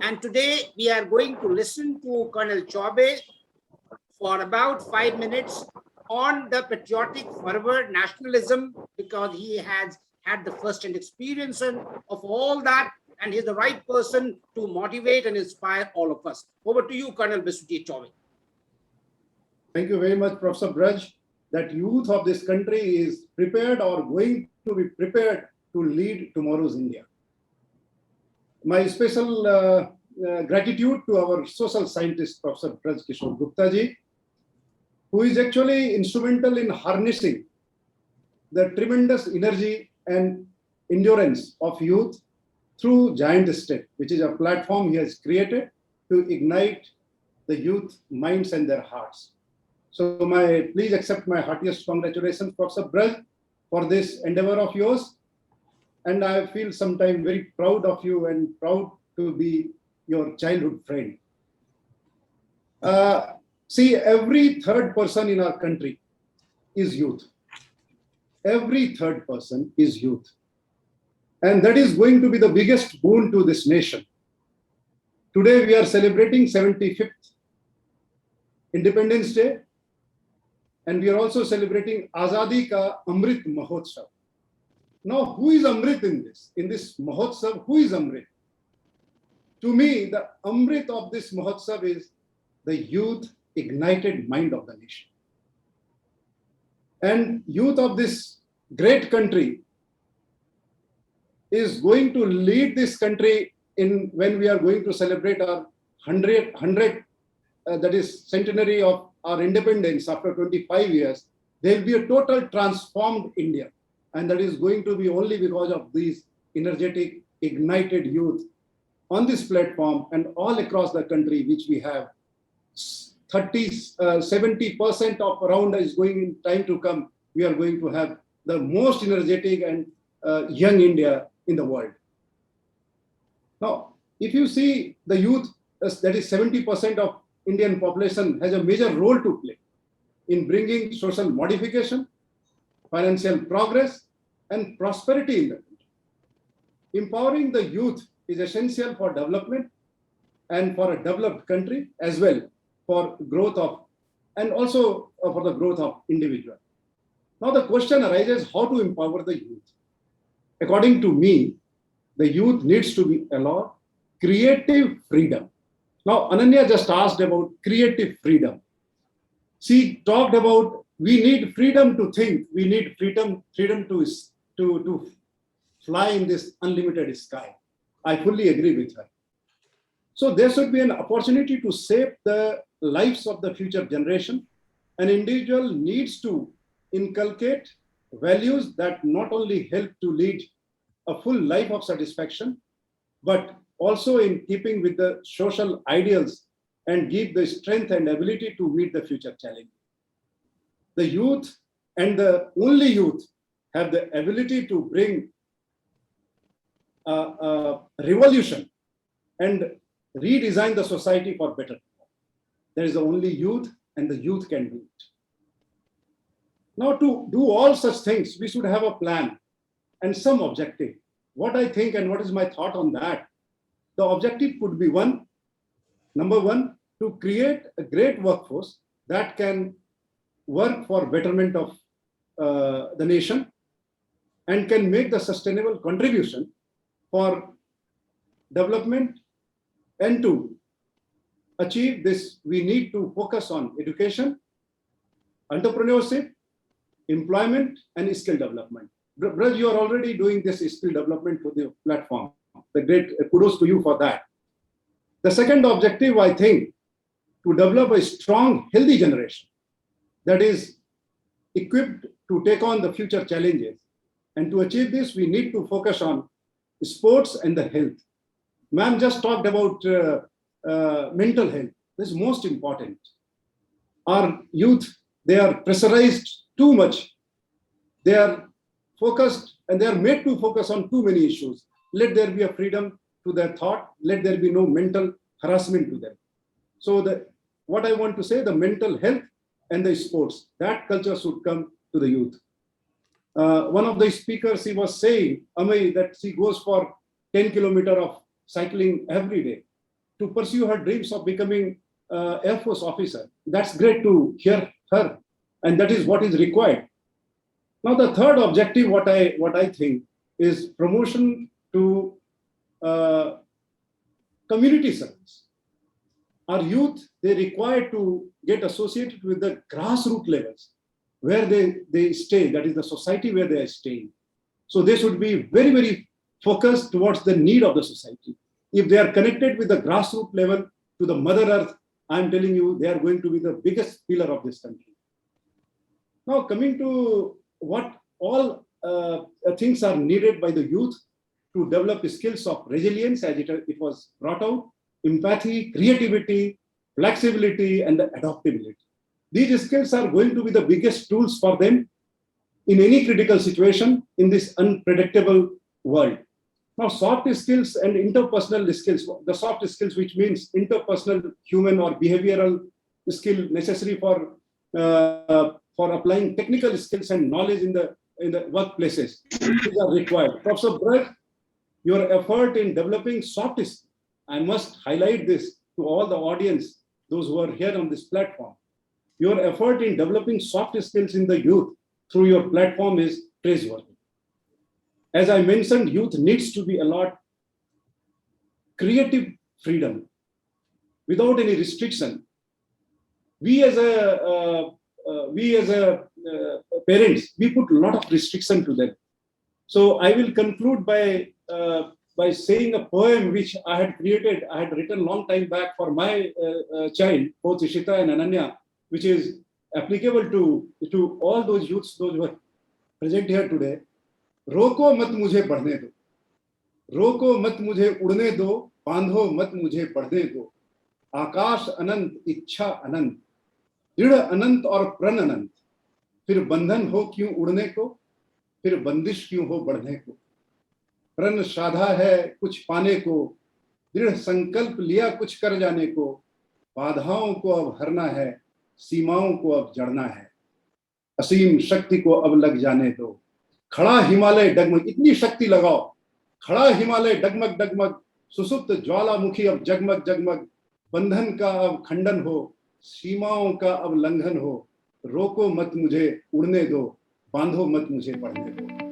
And today we are going to listen to Colonel Chaube for about 5 minutes on the patriotic fervor, nationalism, because he has had the first-hand experience of all that, and he's the right person to motivate and inspire all of us. Over to you, Colonel Biswajit Chaube. Thank you very much, Professor Braj. That youth of this country is prepared or going to be prepared to lead tomorrow's India. My special gratitude to our social scientist, Professor Braj Kishore Gupta ji, who is actually instrumental in harnessing the tremendous energy and endurance of youth through Giant Step, which is a platform he has created to ignite the youth minds and their hearts. So please accept my heartiest congratulations, Professor Braj, for this endeavor of yours. And I feel sometimes very proud of you and proud to be your childhood friend. See, every third person in our country is youth. Every third person is youth. And that is going to be the biggest boon to this nation. Today we are celebrating 75th Independence Day. And we are also celebrating Azadi Ka Amrit Mahotsav. Now, who is Amrit in this? In this Mahotsav, who is Amrit? To me, the Amrit of this Mahotsav is the youth ignited mind of the nation. And youth of this great country is going to lead this country in when we are going to celebrate our 100 that is centenary of our independence after 25 years. There will be a total transformed India. And that is going to be only because of these energetic, ignited youth on this platform and all across the country, which we have 70% of around is going in time to come. We are going to have the most energetic and young India in the world. Now, if you see the youth, that is 70% of Indian population has a major role to play in bringing social modification, financial progress, and prosperity in the country. Empowering the youth is essential for development and for a developed country as well for growth of, and also for the growth of individual. Now the question arises how to empower the youth. According to me, the youth needs to be allowed creative freedom. Now Ananya just asked about creative freedom. She talked about we need freedom to think, we need freedom to fly in this unlimited sky. I fully agree with her. So there should be an opportunity to shape the lives of the future generation. An individual needs to inculcate values that not only help to lead a full life of satisfaction, but also in keeping with the social ideals and give the strength and ability to meet the future challenge. The youth and the only youth have the ability to bring a revolution and redesign the society for better. There is the only youth and the youth can do it. Now to do all such things, we should have a plan and some objective. What I think and what is my thought on that, the objective could be number one, to create a great workforce that can work for betterment of the nation and can make the sustainable contribution for development. And to achieve this, we need to focus on education, entrepreneurship, employment, and skill development. Braj, you are already doing this skill development for the platform. The great kudos to you for that. The second objective, I think, to develop a strong, healthy generation that is equipped to take on the future challenges. And to achieve this, we need to focus on sports and the health. Ma'am just talked about mental health. This is most important. Our youth, they are pressurized too much. They are focused and they are made to focus on too many issues. Let there be a freedom to their thought. Let there be no mental harassment to them. So what I want to say, the mental health and the sports, that culture should come to the youth. One of the speakers, he was saying, Amay, that she goes for 10 kilometers of cycling every day. to pursue her dreams of becoming Air Force officer. That's great to hear her, and that is what is required. Now, the third objective, what I think, is promotion to community service. Our youth, they require to get associated with the grassroots levels where they stay, that is the society where they are staying. So they should be very, very focused towards the need of the society. If they are connected with the grassroots level to the Mother Earth, I'm telling you, they are going to be the biggest pillar of this country. Now, coming to what all things are needed by the youth to develop skills of resilience, as it was brought out, empathy, creativity, flexibility, and the adaptability. These skills are going to be the biggest tools for them in any critical situation in this unpredictable world. Now, soft skills and interpersonal skills, the soft skills, which means interpersonal, human or behavioral skill necessary for applying technical skills and knowledge in the workplaces, these are required. Professor Brett, your effort in developing soft skills, I must highlight this to all the audience, those who are here on this platform. Your effort in developing soft skills in the youth through your platform is praiseworthy. As I mentioned, youth needs to be allowed creative freedom without any restriction. We as parents, we put a lot of restriction to them. So I will conclude by saying a poem which I had written long time back for my child, both Ishita and Ananya, which is applicable to all those youths, those who are present here today. रोको मत मुझे बढ़ने दो, रोको मत मुझे उड़ने दो, बांधो मत मुझे बढ़ने दो, आकाश अनंत, इच्छा अनंत, दृढ़ अनंत और प्रण अनंत, फिर बंधन हो क्यों उड़ने को, फिर बंदिश क्यों हो बढ़ने को, प्रण साधा है कुछ पाने को, दृढ़ संकल्प लिया कुछ कर जाने को, बाधाओं को अब हरना है, सीमाओं को अब जड़ना है, असीम शक्ति को अब लग जाने दो, खड़ा हिमालय डगमग, इतनी शक्ति लगाओ, खड़ा हिमालय डगमग डगमग, सुसुप्त ज्वालामुखी अब जगमग जगमग, बंधन का अब खंडन हो, सीमाओं का अब लंघन हो, रोको मत मुझे उड़ने दो, बांधो मत मुझे बढ़ने दो।